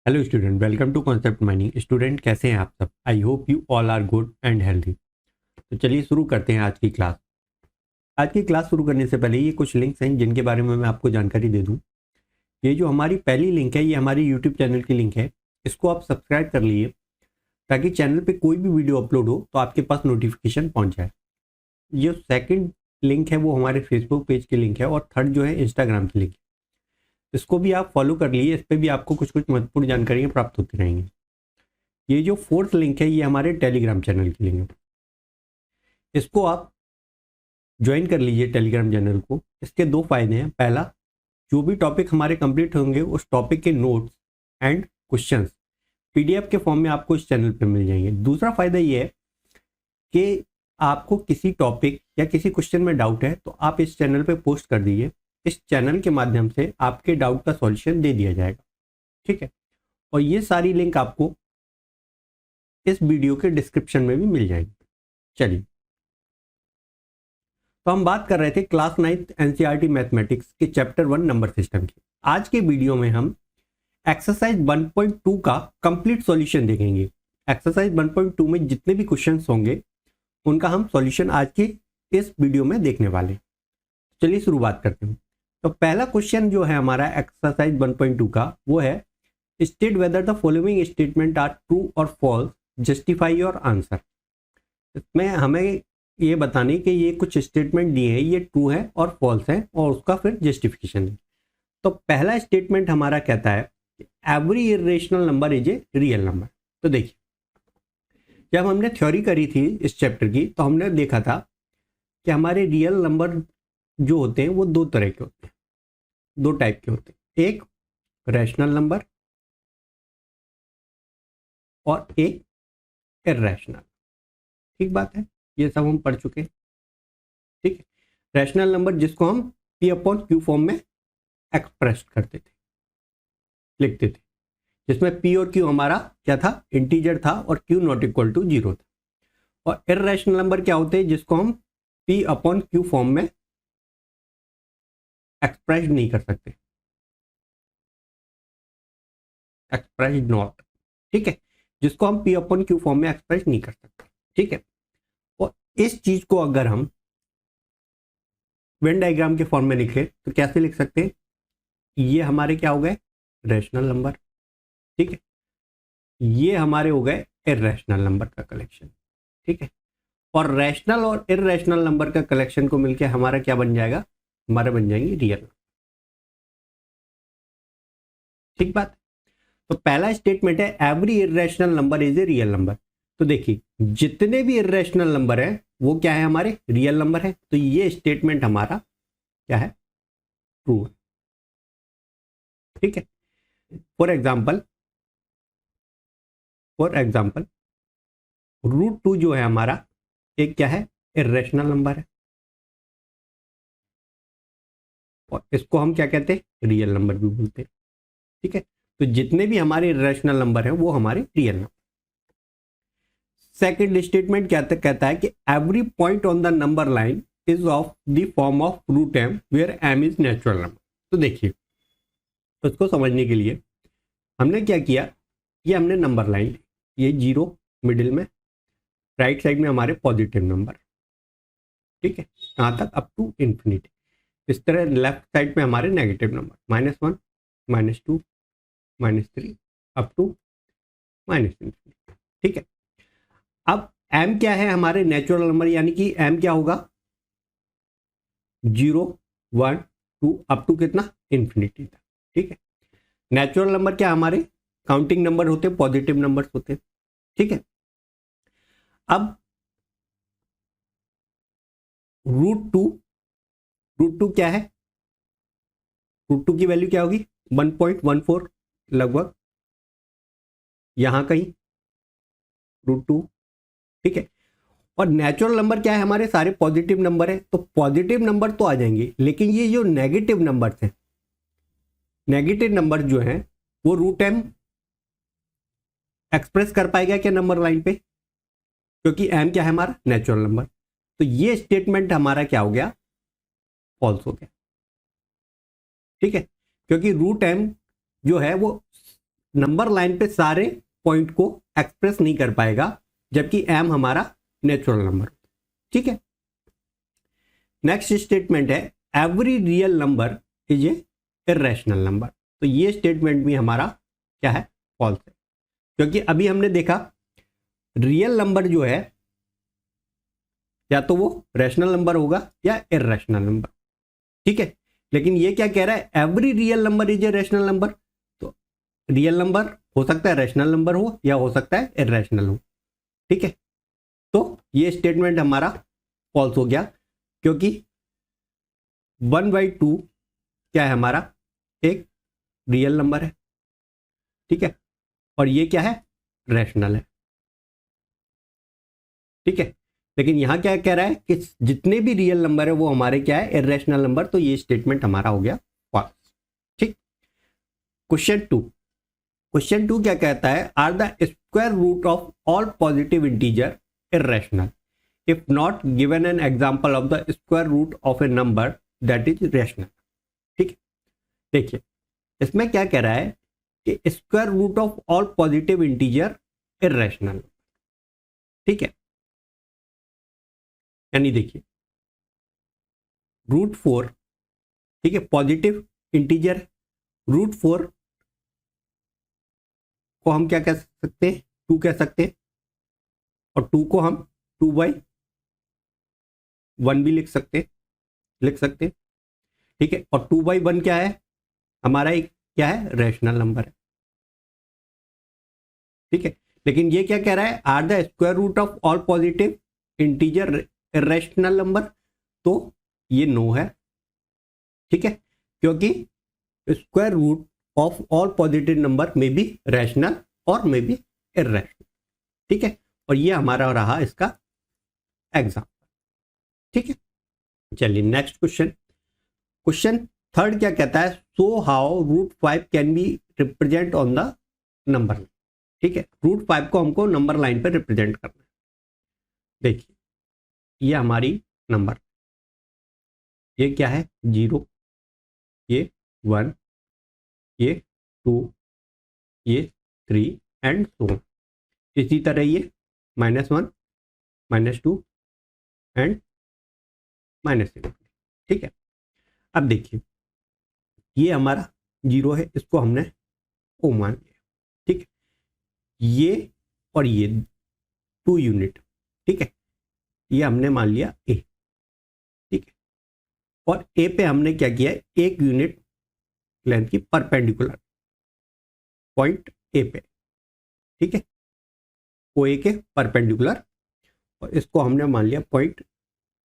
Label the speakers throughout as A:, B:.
A: Hello student, welcome to concept mining. Student कैसे हैं आप सब? I hope you all are good and healthy. तो चलिए शुरू करते हैं आज की क्लास। आज की क्लास शुरू करने से पहले ये कुछ लिंक्स हैं जिनके बारे में मैं आपको जानकारी दे दूं। ये जो हमारी पहली लिंक है ये हमारी यूट्यूब चैनल की लिंक है। इसको आप सब्सक्राइब कर लीजिए ताकि चैनल पे कोई भी वीडियो अपलोड हो तो आपके पास नोटिफिकेशन पहुँच जाए। जो सेकेंड लिंक है वो हमारे फेसबुक पेज की लिंक है और थर्ड जो है इंस्टाग्राम की लिंक है। इसको भी आप फॉलो कर लीजिए, इस पर भी आपको कुछ कुछ महत्वपूर्ण जानकारियाँ प्राप्त होती रहेंगी। ये जो फोर्थ लिंक है ये हमारे टेलीग्राम चैनल की लिंक है। इसको आप ज्वाइन कर लीजिए टेलीग्राम चैनल को। इसके दो फायदे हैं। पहला, जो भी टॉपिक हमारे कंप्लीट होंगे उस टॉपिक के नोट्स एंड क्वेश्चंस पीडीएफ के फॉर्म में आपको इस चैनल पे मिल जाएंगे। दूसरा फायदा ये है कि आपको किसी टॉपिक या किसी क्वेश्चन में डाउट है तो आप इस चैनल पे पोस्ट कर दीजिए। इस चैनल के माध्यम से आपके डाउट का सॉल्यूशन दे दिया जाएगा। ठीक है, और ये सारी लिंक आपको इस वीडियो के डिस्क्रिप्शन में भी मिल जाएगी। चलिए, तो हम बात कर रहे थे क्लास 9th एनसीईआरटी मैथमेटिक्स के चैप्टर 1 नंबर सिस्टम की। आज के वीडियो में हम एक्सरसाइज 1.2 का कंप्लीट सॉल्यूशन देखेंगे। एक्सरसाइज 1.2 में जितने भी क्वेश्चंस होंगे उनका हम सॉल्यूशन आज की इस वीडियो में देखने वाले। चलिए शुरुआत करते हैं। तो पहला क्वेश्चन जो है हमारा एक्सरसाइज 1.2 का वो है, state whether the following statement are true और फॉल्स, जस्टिफाई योर आंसर। इसमें हमें ये बताने कि ये कुछ स्टेटमेंट दिए हैं, ये ट्रू है और फॉल्स है और उसका फिर जस्टिफिकेशन है। तो पहला स्टेटमेंट हमारा कहता है every irrational number is a real number. तो देखिए, जब हमने थ्योरी करी थी इस चैप्टर की तो हमने देखा था कि हमारे रियल नंबर जो होते हैं वो दो तरह के होते हैं, दो टाइप के होते हैं। एक रैशनल नंबर और एक इरेशनल। ठीक बात है, ये सब हम पढ़ चुके हैं। ठीक है, रैशनल नंबर जिसको हम पी अपॉन क्यू फॉर्म में एक्सप्रेस करते थे, लिखते थे, जिसमें पी और क्यू हमारा क्या था, इंटीजर था और क्यू नॉट इक्वल टू 0 था। और इरेशनल नंबर क्या होते हैं, जिसको हम पी अपॉन क्यू फॉर्म में एक्सप्रेस नहीं कर सकते, एक्सप्रेस नॉट। ठीक है, जिसको हम पी अपॉन क्यू फॉर्म में एक्सप्रेस नहीं कर सकते। ठीक है, और इस चीज को अगर हम वेन डायग्राम के फॉर्म में लिखे तो कैसे लिख सकते हैं, ये हमारे क्या हो गए, रैशनल नंबर। ठीक है, ये हमारे हो गए इरेशनल नंबर का कलेक्शन। ठीक है, और रैशनल और इरेशनल नंबर का कलेक्शन को मिलकर हमारा क्या बन जाएगा, हमारे बन जाएंगे रियल। ठीक बात। तो पहला स्टेटमेंट है every irrational number is a real number. तो देखिए, जितने भी इरेशनल नंबर है वो क्या है, हमारे रियल नंबर है। तो ये स्टेटमेंट हमारा क्या है, ट्रू है। ठीक है, फॉर एग्जाम्पल √2 जो है हमारा एक क्या है, इरेशनल नंबर है और इसको हम क्या कहते हैं, रियल नंबर भी बोलते हैं। ठीक है, तो जितने भी हमारे इरेशनल नंबर हैं वो हमारे रियल नंबर। सेकंड स्टेटमेंट क्या कहता है कि every point on the number line is of the form of √m where m is natural number. तो देखिए, तो इसको समझने के लिए हमने क्या किया, ये हमने नंबर लाइन ली, ये 0 मिडिल में, राइट साइड में हमारे पॉजिटिव नंबर। ठीक है, कहाँ तक, अप टू इंफिनिटी। इस तरह लेफ्ट साइड में हमारे negative number -1 -2 -3 up to -infinity। ठीक है, अब m क्या है, हमारे नेचुरल नंबर, यानी कि m क्या होगा, 0 1 2 अप टू कितना, इंफिनिटी तक। ठीक है, नेचुरल नंबर क्या हमारे काउंटिंग नंबर होते, पॉजिटिव नंबर होते। ठीक है, अब √2 क्या है, √2 की वैल्यू क्या होगी, 1.14 लगभग, यहां कहीं √2। ठीक है, और नेचुरल नंबर क्या है, हमारे सारे पॉजिटिव नंबर है, तो पॉजिटिव नंबर तो आ जाएंगे, लेकिन ये जो नेगेटिव नंबर हैं, नेगेटिव नंबर जो हैं वो √m एक्सप्रेस कर पाएगा क्या नंबर लाइन पे, क्योंकि m क्या है, हमारा नेचुरल नंबर। तो ये स्टेटमेंट हमारा क्या हो गया, फॉल्स हो गया। ठीक है, क्योंकि √m जो है वो नंबर लाइन पे सारे पॉइंट को एक्सप्रेस नहीं कर पाएगा, जबकि m हमारा नेचुरल नंबर। ठीक है, नेक्स्ट स्टेटमेंट है every real number is a irrational number. तो ये स्टेटमेंट भी हमारा क्या है, फॉल्स है, क्योंकि अभी हमने देखा रियल नंबर जो है या तो वो रैशनल नंबर होगा या इरेशनल नंबर। ठीक है, लेकिन ये क्या कह रहा है, every real number is a rational number. तो रियल नंबर हो सकता है रैशनल नंबर हो या हो सकता है इरेशनल हो। ठीक है, तो ये स्टेटमेंट हमारा फॉल्स हो गया, क्योंकि 1/2 क्या है हमारा, एक रियल नंबर है। ठीक है, और ये क्या है, रैशनल है। ठीक है, लेकिन यहां क्या कह रहा है कि जितने भी रियल नंबर है वो हमारे क्या है, इरेशनल नंबर। तो ये स्टेटमेंट हमारा हो गया फॉल्स। ठीक, क्वेश्चन टू क्या कहता है, are the square root of all positive integer irrational if not given an example of the square root of a number that is rational. ठीक है, देखिए इसमें क्या कह रहा है कि square root of all positive integer irrational. ठीक है, यानी देखिए √4, ठीक है, पॉजिटिव इंटीजर, √4 को हम क्या कह सकते हैं, 2 कह सकते हैं, और 2 को हम 2/1 भी लिख सकते हैं। ठीक है, और 2/1 क्या है हमारा, एक क्या है, रैशनल नंबर है। ठीक है, लेकिन ये क्या कह रहा है, are the square root of all positive integer irrational number. तो ये नो है। ठीक है, क्योंकि square root of all positive number में भी रैशनल और में भी इरेशनल। ठीक है, और ये हमारा रहा इसका एग्जाम्पल। ठीक है, चलिए नेक्स्ट क्वेश्चन थर्ड क्या कहता है, so how √5 can be represent on the number line. ठीक है, √5 को हमको नंबर लाइन पर रिप्रेजेंट करना है। देखिए ये हमारी नंबर, ये क्या है, 0, ये 1, ये 2, ये 3 एंड सो ऑन। इसी तरह ये -1, -2 एंड -0। ठीक है, अब देखिए ये हमारा 0 है, इसको हमने ओ मान लिया। ठीक है, ये और ये 2 यूनिट, ठीक है, ये हमने मान लिया ए। ठीक है, और ए पे हमने क्या किया है, 1 यूनिट लेंथ की परपेंडिकुलर पॉइंट ए पे। ठीक है, ओ ए के परपेंडिकुलर, और इसको हमने मान लिया पॉइंट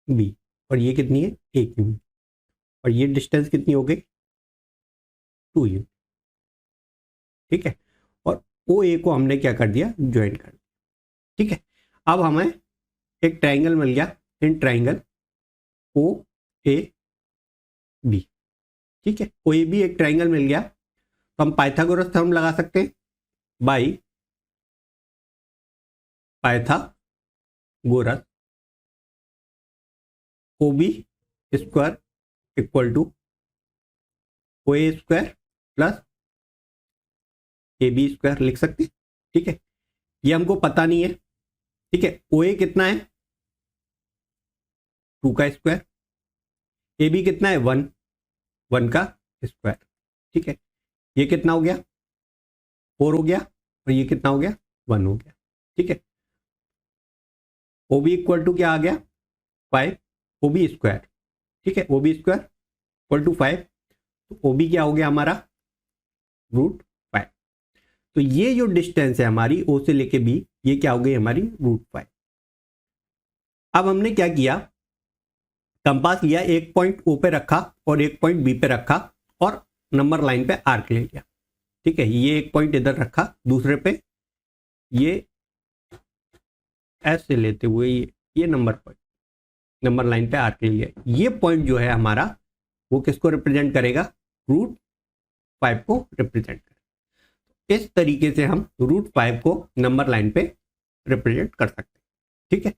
A: बी, और ये कितनी है, 1 यूनिट, और ये डिस्टेंस कितनी हो गई, 2 यूनिट। ठीक है, और ओ ए को हमने क्या कर दिया, ज्वाइन कर दिया। ठीक है, अब हमें एक ट्राइंगल मिल गया, in triangle O A B. ठीक है, ओ ए बी एक ट्राइंगल मिल गया, तो हम पाइथागोरस थ्योरम लगा सकते हैं, by Pythagoras O B square equal to O A square plus A B square लिख सकते हैं। ठीक है, ये हमको पता नहीं है। ठीक है, ओ ए कितना है, 2 का स्क्वायर, ए बी कितना है, 1 का स्क्वायर। ठीक है, ये कितना हो गया, 4 हो गया, और ये कितना हो गया, 1 हो गया। ठीक है, ओ बी इक्वल टू क्या आ गया, 5 ओ बी स्क्वायर। ठीक है, O B square equal to 5, तो ओ बी क्या हो गया हमारा, √5। तो ये जो डिस्टेंस है हमारी ओ से लेके बी, ये क्या हो गई हमारी, √5। अब हमने क्या किया, कंपास लिया, एक पॉइंट ओ पे रखा और एक पॉइंट बी पे रखा, और नंबर लाइन पे आर्क ले लिया। ठीक है, ये एक पॉइंट इधर रखा, दूसरे पे ये एस से लेते हुए ये नंबर लाइन पे आर्क ले लिया। ये पॉइंट जो है हमारा, वो किसको रिप्रेजेंट करेगा, √5 को रिप्रेजेंट करेगा। इस तरीके से हम √5 को नंबर लाइन पे रिप्रेजेंट कर सकते हैं। ठीक है,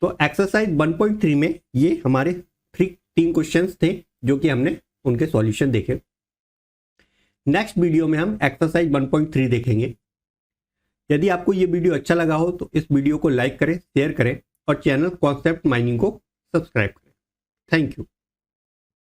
A: तो एक्सरसाइज 1.3 में ये हमारे 3 क्वेश्चंस थे जो कि हमने उनके सॉल्यूशन देखे। नेक्स्ट वीडियो में हम एक्सरसाइज 1.3 देखेंगे। यदि आपको ये वीडियो अच्छा लगा हो तो इस वीडियो को लाइक करें, शेयर करें और चैनल कॉन्सेप्ट माइनिंग को सब्सक्राइब करें। Thank you.